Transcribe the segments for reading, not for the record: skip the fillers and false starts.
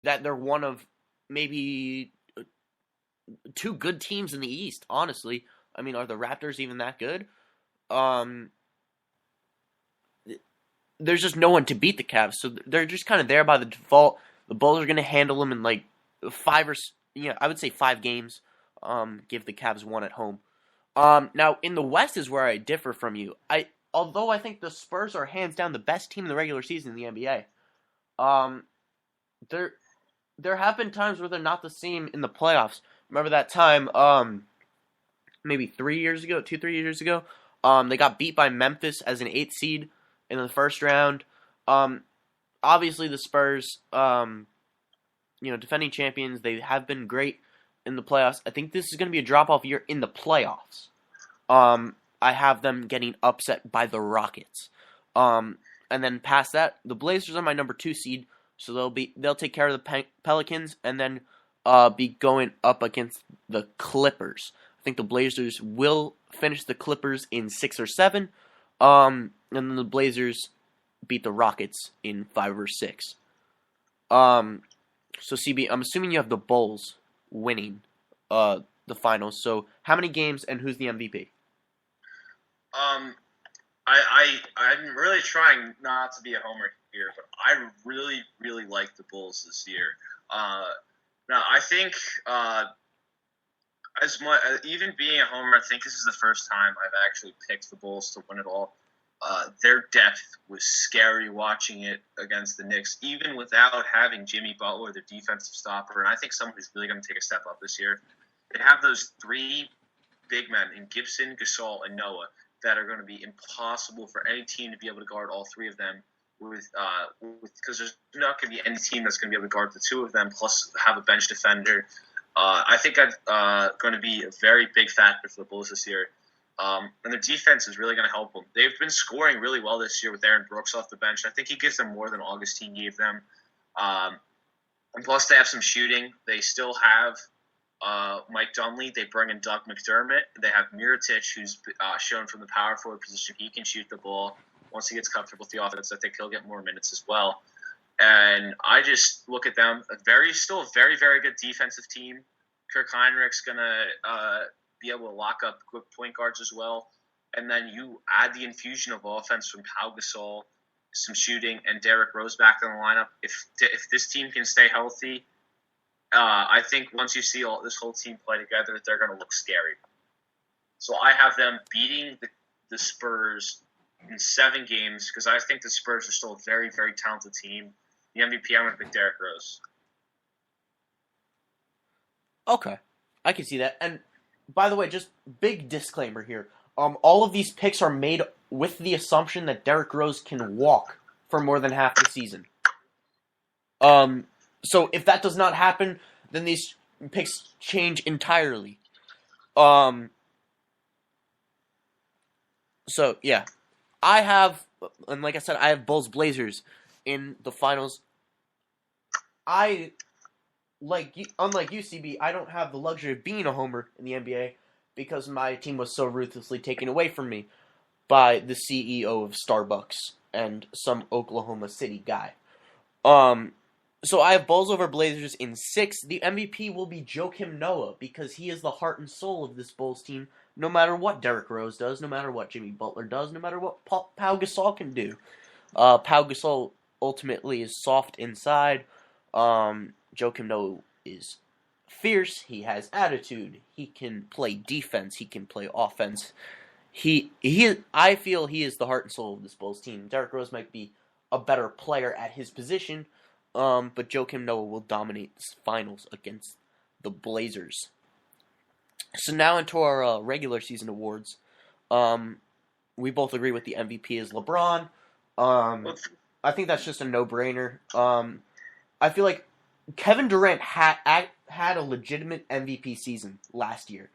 that they're one of maybe two good teams in the East. Honestly, I mean, are the Raptors even that good? Um, there's just no one to beat the Cavs, so they're just kind of there by the default. The Bulls are going to handle them in like I would say 5 games. Give the Cavs one at home. Now in the West is where I differ from you. Although I think the Spurs are hands down the best team in the regular season in the NBA. Um, there there have been times where they're not the same in the playoffs. Remember that time, maybe 3 years ago, 2, 3 years ago, they got beat by Memphis as an 8th seed in the first round. Um, Obviously the Spurs, defending champions, they have been great in the playoffs. I think this is going to be a drop off year in the playoffs. I have them getting upset by the Rockets. And then past that, the Blazers are my number 2 seed, so they'll take care of the Pelicans, and then be going up against the Clippers. I think the Blazers will finish the Clippers in 6 or 7, and then the Blazers beat the Rockets in 5 or 6. So CB, I'm assuming you have the Bulls winning the finals. So how many games and who's the MVP? Um, I'm really trying not to be a homer here, but I really really like the Bulls this year. Uh, Now I think as much even being a homer, I think this is the first time I've actually picked the Bulls to win it all. Their depth was scary watching it against the Knicks, even without having Jimmy Butler, their defensive stopper, and I think someone who's really going to take a step up this year. They have those three big men in Gibson, Gasol, and Noah that are going to be impossible for any team to be able to guard all three of them. Because there's not going to be any team that's going to be able to guard the two of them, plus have a bench defender. I think that's going to be a very big factor for the Bulls this year. And their defense is really going to help them. They've been scoring really well this year with Aaron Brooks off the bench. I think he gives them more than Augustine gave them. And plus, they have some shooting. They still have Mike Dunleavy. They bring in Doug McDermott. They have Mirotic, who's shown from the power forward position he can shoot the ball. Once he gets comfortable with the offense, I think he'll get more minutes as well. And I just look at them, still a very, very good defensive team. Kirk Heinrich's going to be able to lock up quick point guards as well. And then you add the infusion of offense from Pau Gasol, some shooting, and Derrick Rose back in the lineup. If this team can stay healthy, I think once you see this whole team play together, they're going to look scary. So I have them beating the Spurs in 7 games because I think the Spurs are still a very, very talented team. The MVP, I'm going to pick Derrick Rose. Okay, I can see that. And by the way, just big disclaimer here. All of these picks are made with the assumption that Derrick Rose can walk for more than half the season. So if that does not happen, then these picks change entirely. So yeah, I have, and like I said, I have Bulls Blazers in the finals. Unlike UCB, I don't have the luxury of being a homer in the NBA because my team was so ruthlessly taken away from me by the CEO of Starbucks and some Oklahoma City guy. So I have Bulls over Blazers in 6. The MVP will be Joakim Noah because he is the heart and soul of this Bulls team. No matter what Derrick Rose does, no matter what Jimmy Butler does, no matter what Pau Gasol can do. Pau Gasol ultimately is soft inside. Joakim Noah is fierce. He has attitude. He can play defense. He can play offense. I feel he is the heart and soul of this Bulls team. Derrick Rose might be a better player at his position, but Joakim Noah will dominate the finals against the Blazers. So now into our regular season awards. We both agree with the MVP is LeBron. I think that's just a no-brainer. I feel like Kevin Durant had a legitimate MVP season last year.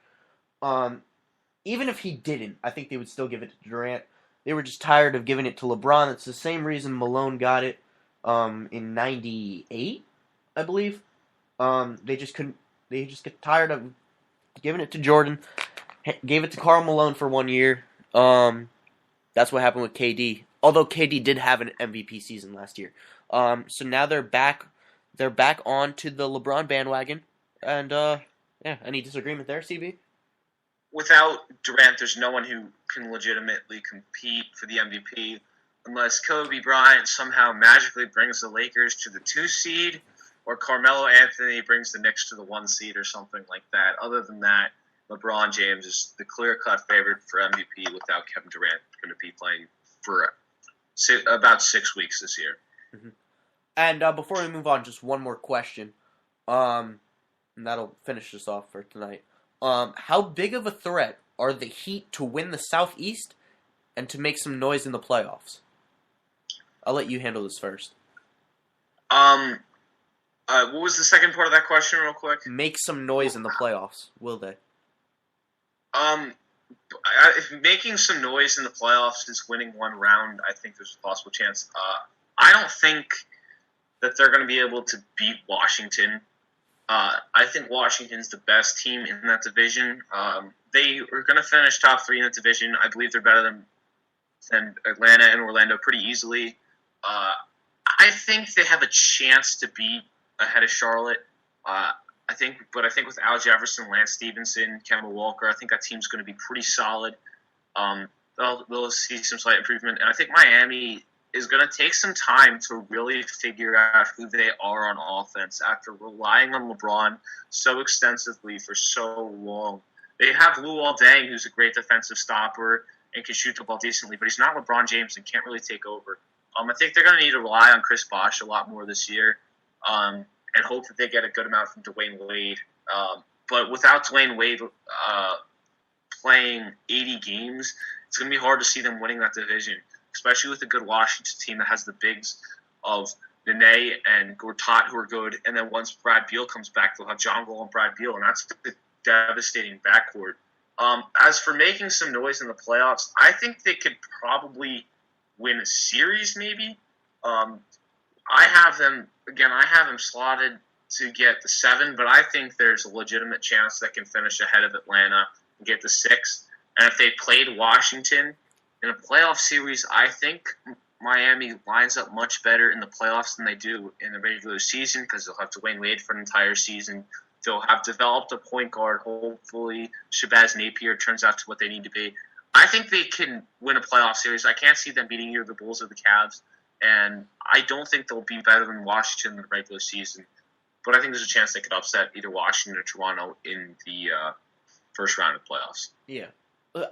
Even if he didn't, I think they would still give it to Durant. They were just tired of giving it to LeBron. It's the same reason Malone got it in '98, I believe. They just couldn't. They just get tired of giving it to Jordan. Gave it to Karl Malone for 1 year. That's what happened with KD. Although KD did have an MVP season last year. So now they're back. they're back on to the LeBron bandwagon. And yeah, any disagreement there, CB? Without Durant, there's no one who can legitimately compete for the MVP unless Kobe Bryant somehow magically brings the Lakers to the 2 seed or Carmelo Anthony brings the Knicks to the 1 seed or something like that. Other than that, LeBron James is the clear-cut favorite for MVP without Kevin Durant going to be playing for about 6 weeks this year. Mm-hmm. And before we move on, just one more question. And that'll finish us off for tonight. How big of a threat are the Heat to win the Southeast and to make some noise in the playoffs? I'll let you handle this first. What was the second part of that question, real quick? Make some noise in the playoffs, will they? If making some noise in the playoffs is winning one round, I think there's a possible chance. I don't think that they're going to be able to beat Washington. I think Washington's the best team in that division. They are going to finish top 3 in that division. I believe they're better than Atlanta and Orlando pretty easily. I think they have a chance to be ahead of Charlotte. I think with Al Jefferson, Lance Stevenson, Kemba Walker, I think that team's going to be pretty solid. They'll see some slight improvement, and I think Miami is going to take some time to really figure out who they are on offense after relying on LeBron so extensively for so long. They have Luol Deng, who's a great defensive stopper and can shoot the ball decently, but he's not LeBron James and can't really take over. I think they're going to need to rely on Chris Bosh a lot more this year and hope that they get a good amount from Dwayne Wade. But without Dwayne Wade playing 80 games, it's going to be hard to see them winning that division, especially with a good Washington team that has the bigs of Nene and Gortat who are good. And then once Brad Beal comes back, they'll have John Wall and Brad Beal, and that's a devastating backcourt. As for making some noise in the playoffs, I think they could probably win a series maybe. I have them slotted to get the 7, but I think there's a legitimate chance they can finish ahead of Atlanta and get the 6. And if they played Washington in a playoff series, I think Miami lines up much better in the playoffs than they do in the regular season because they'll have Dwayne Wade for an entire season. They'll have developed a point guard. Hopefully, Shabazz Napier turns out to what they need to be. I think they can win a playoff series. I can't see them beating either the Bulls or the Cavs, and I don't think they'll be better than Washington in the regular season. But I think there's a chance they could upset either Washington or Toronto in the first round of playoffs. Yeah.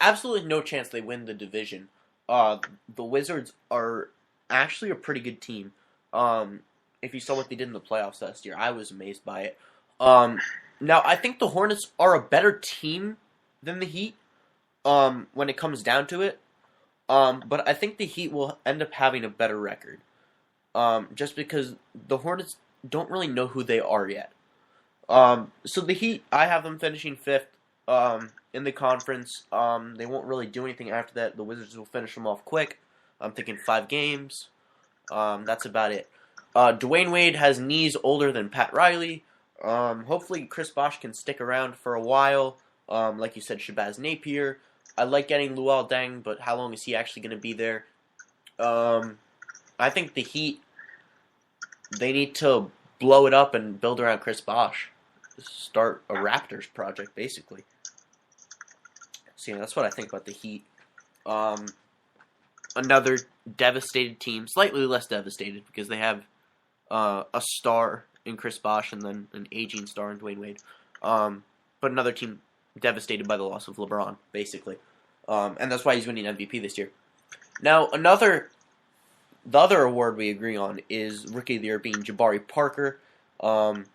Absolutely no chance they win the division. The Wizards are actually a pretty good team. If you saw what they did in the playoffs last year, I was amazed by it. Now, I think the Hornets are a better team than the Heat when it comes down to it. But I think the Heat will end up having a better record. Just because the Hornets don't really know who they are yet. So the Heat, I have them finishing 5th in the conference. They won't really do anything after that. The Wizards will finish them off quick. I'm thinking 5 games. That's about it. Dwayne Wade has knees older than Pat Riley. Hopefully Chris Bosh can stick around for a while. Like you said, Shabazz Napier. I like getting Luol Deng, but how long is he actually going to be there? I think the Heat, they need to blow it up and build around Chris Bosh. Start a Raptors project, basically. So yeah, that's what I think about the Heat. Another devastated team, slightly less devastated because they have a star in Chris Bosh and then an aging star in Dwayne Wade. But another team devastated by the loss of LeBron, basically. And that's why he's winning MVP this year. Now, the other award we agree on is Rookie of the Year being Jabari Parker. And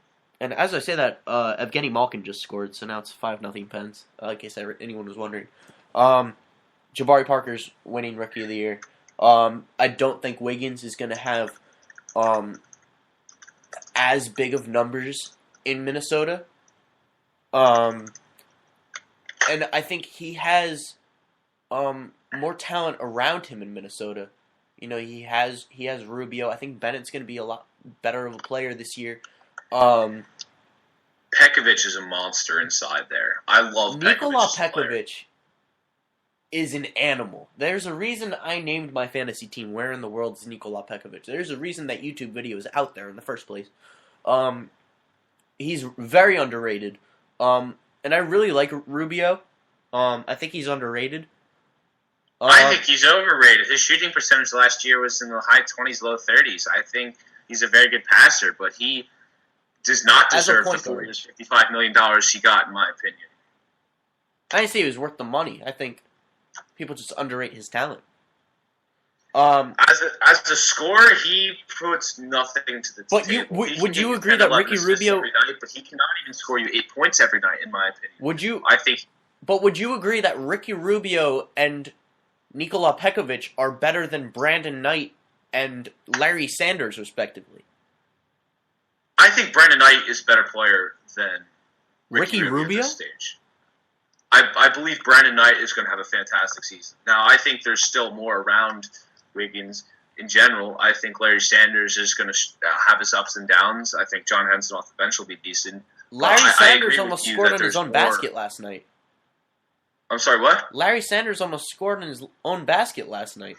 as I say that, Evgeny Malkin just scored, so now it's 5-0 Pens, in case anyone was wondering. Jabari Parker's winning Rookie of the Year. I don't think Wiggins is going to have as big of numbers in Minnesota. And I think he has more talent around him in Minnesota. You know, he has Rubio. I think Bennett's going to be a lot better of a player this year. Pekovic is a monster inside there. I love Nikola Pekovic is an animal. There's a reason I named my fantasy team Where in the World is Nikola Pekovic. There's a reason that YouTube video is out there in the first place. He's very underrated. And I really like Rubio. I think he's underrated. I think he's overrated. His shooting percentage last year was in the high 20s, low 30s. I think he's a very good passer, but he does not deserve the $4 years, $55 million he got, in my opinion. I didn't say he was worth the money. I think people just underrate his talent. As a scorer, he puts nothing to the table. Would you agree that Ricky Rubio? Every night, but he cannot even score you 8 points every night, in my opinion. Would you? I think. But would you agree that Ricky Rubio and Nikola Pekovic are better than Brandon Knight and Larry Sanders, respectively? I think Brandon Knight is a better player than Ricky Rubio at this stage. I believe Brandon Knight is going to have a fantastic season. Now, I think there's still more around Wiggins in general. I think Larry Sanders is going to have his ups and downs. I think John Henson off the bench will be decent. Larry Sanders almost scored on his own basket last night. I'm sorry, what? Larry Sanders almost scored on his own basket last night.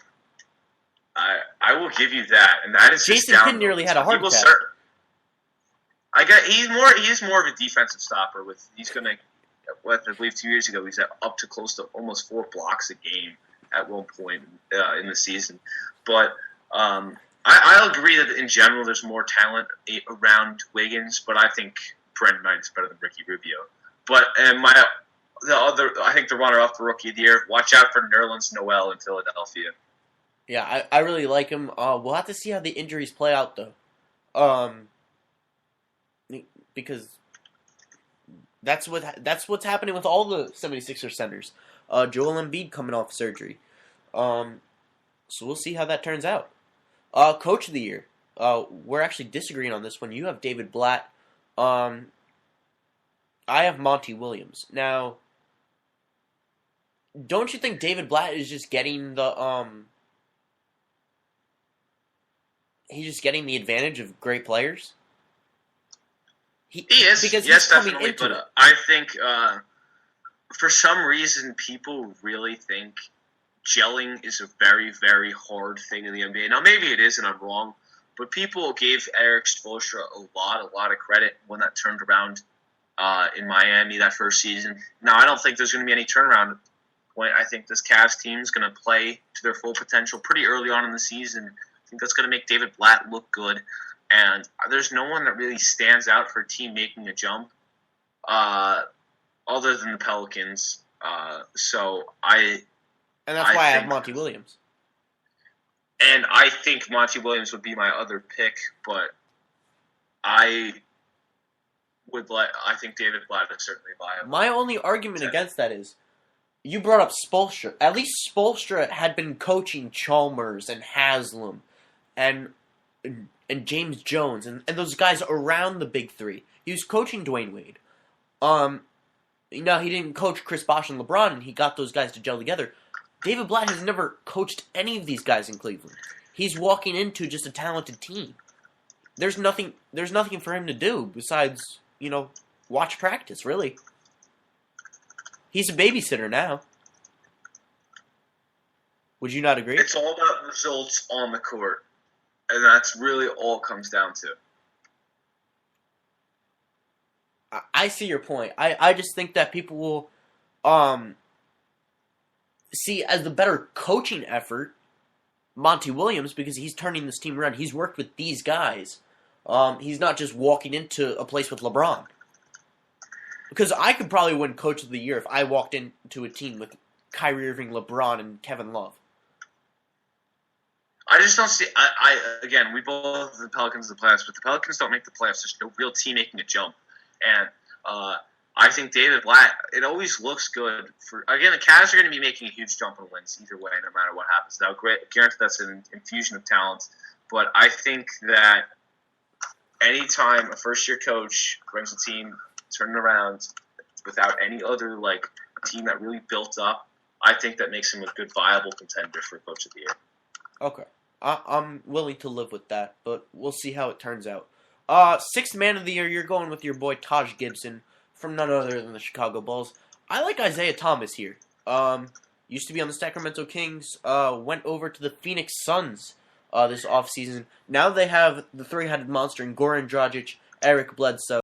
I will give you that, and that is Jason Kidd nearly had a heart attack. He is more of a defensive stopper. He's going to. I believe 2 years ago, he's up to close to almost 4 blocks a game at one point in the season. But I'll agree that in general there's more talent around Wiggins, but I think Brandon Knight is better than Ricky Rubio. But I think the runner-up for Rookie of the Year, watch out for Nerlens Noel in Philadelphia. Yeah, I really like him. We'll have to see how the injuries play out, though. Because that's what's happening with all the 76ers centers. Joel Embiid coming off surgery. So we'll see how that turns out. Coach of the Year. We're actually disagreeing on this one. You have David Blatt. I have Monty Williams. Now, don't you think David Blatt is just getting the he's just getting the advantage of great players? He is, because yes, definitely. But I think for some reason people really think gelling is a very, very hard thing in the NBA. Now maybe it is, and I'm wrong. But people gave Eric Spoelstra a lot of credit when that turned around in Miami that first season. Now I don't think there's going to be any turnaround point. I think this Cavs team is going to play to their full potential pretty early on in the season. I think that's going to make David Blatt look good. And there's no one that really stands out for a team making a jump other than the Pelicans. And that's why I have Monty Williams. And I think Monty Williams would be my other pick, but I think David Blatt is certainly viable. My only argument against that is you brought up Spoelstra. At least Spoelstra had been coaching Chalmers and Haslam and James Jones and those guys around the big three. He was coaching Dwayne Wade. He didn't coach Chris Bosh and LeBron, and he got those guys to gel together. David Blatt has never coached any of these guys in Cleveland. He's walking into just a talented team. There's nothing for him to do besides, watch practice, really. He's a babysitter now. Would you not agree? It's all about results on the court. And that's really all it comes down to. I see your point. I just think that people will see as the better coaching effort Monty Williams, because he's turning this team around. He's worked with these guys. He's not just walking into a place with LeBron. Because I could probably win Coach of the Year if I walked into a team with Kyrie Irving, LeBron, and Kevin Love. I just don't see. Again, we both have the Pelicans in the playoffs, but the Pelicans don't make the playoffs. There's no real team making a jump, and I think David Blatt. It always looks good for. Again, the Cavs are going to be making a huge jump in wins either way, no matter what happens. Now, granted, that's an infusion of talent, but I think that anytime a first-year coach brings a team turning around without any other team that really built up, I think that makes him a good, viable contender for Coach of the Year. Okay. I'm willing to live with that, but we'll see how it turns out. Sixth man of the year, you're going with your boy Taj Gibson from none other than the Chicago Bulls. I like Isaiah Thomas here. Used to be on the Sacramento Kings, went over to the Phoenix Suns this offseason. Now they have the three-headed monster in Goran Dragic Eric Bledsoe.